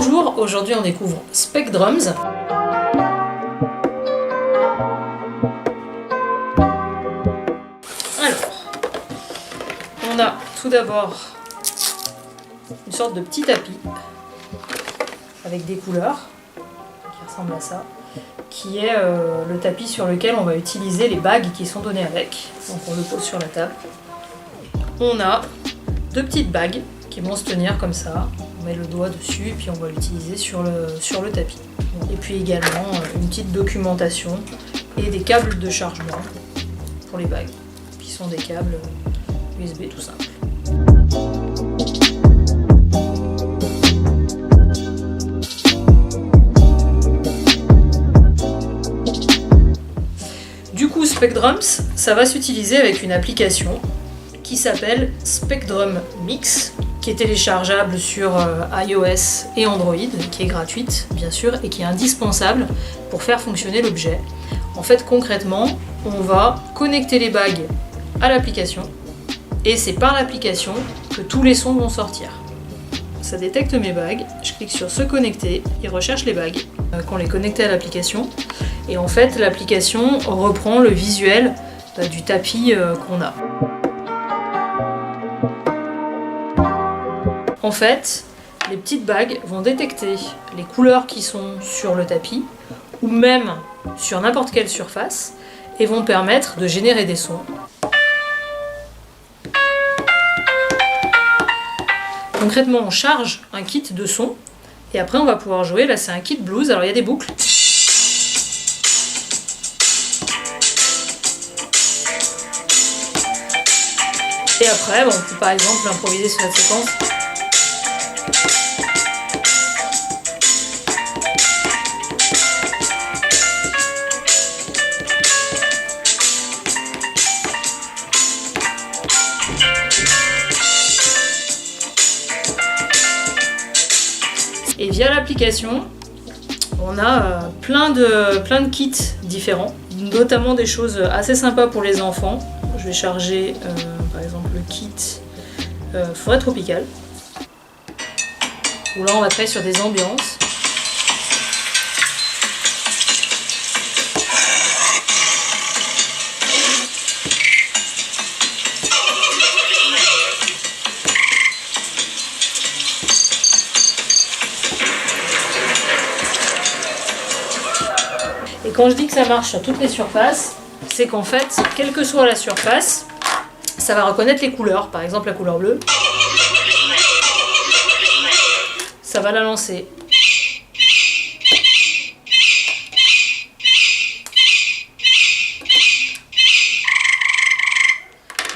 Bonjour, aujourd'hui on découvre Specdrums. Alors, on a tout d'abord une sorte de petit tapis avec des couleurs qui ressemblent à ça, qui est le tapis sur lequel on va utiliser les bagues qui sont données avec. Donc on le pose sur la table. On a deux petites bagues qui vont se tenir comme ça. On met le doigt dessus et puis on va l'utiliser sur le tapis. Et puis également une petite documentation et des câbles de chargement pour les bagues, qui sont des câbles USB tout simples. Du coup, Specdrums, ça va s'utiliser avec une application qui s'appelle Specdrum Mix, qui est téléchargeable sur iOS et Android, qui est gratuite bien sûr et qui est indispensable pour faire fonctionner l'objet. En fait, concrètement, on va connecter les bagues à l'application et c'est par l'application que tous les sons vont sortir. Ça détecte mes bagues, je clique sur se connecter, il recherche les bagues qu'on les connectait à l'application et en fait l'application reprend le visuel du tapis qu'on a. En fait, les petites bagues vont détecter les couleurs qui sont sur le tapis ou même sur n'importe quelle surface et vont permettre de générer des sons. Concrètement, on charge un kit de sons et après on va pouvoir jouer. Là, c'est un kit blues, alors il y a des boucles. Et après, on peut par exemple improviser sur cette séquence. Et via l'application, on a plein de kits différents, notamment des choses assez sympas pour les enfants. Je vais charger par exemple le kit forêt tropicale, où là on va travailler sur des ambiances. Et quand je dis que ça marche sur toutes les surfaces, c'est qu'en fait, quelle que soit la surface, ça va reconnaître les couleurs. Par exemple, la couleur bleue, ça va la lancer.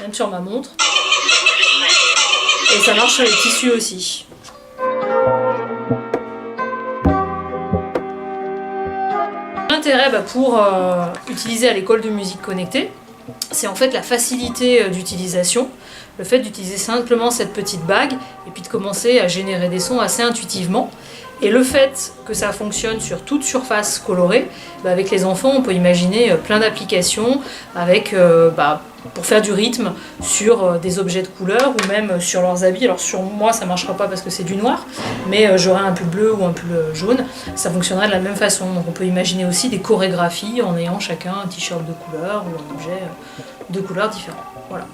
Même sur ma montre. Et ça marche sur les tissus aussi. L'intérêt pour utiliser à l'école de musique connectée, c'est en fait la facilité d'utilisation, le fait d'utiliser simplement cette petite bague et puis de commencer à générer des sons assez intuitivement. Et le fait que ça fonctionne sur toute surface colorée, avec les enfants on peut imaginer plein d'applications avec, pour faire du rythme sur des objets de couleur ou même sur leurs habits. Alors sur moi ça ne marchera pas parce que c'est du noir, mais j'aurai un pull bleu ou un pull jaune, ça fonctionnerait de la même façon. Donc on peut imaginer aussi des chorégraphies en ayant chacun un t-shirt de couleur ou un objet de couleur différent. Voilà.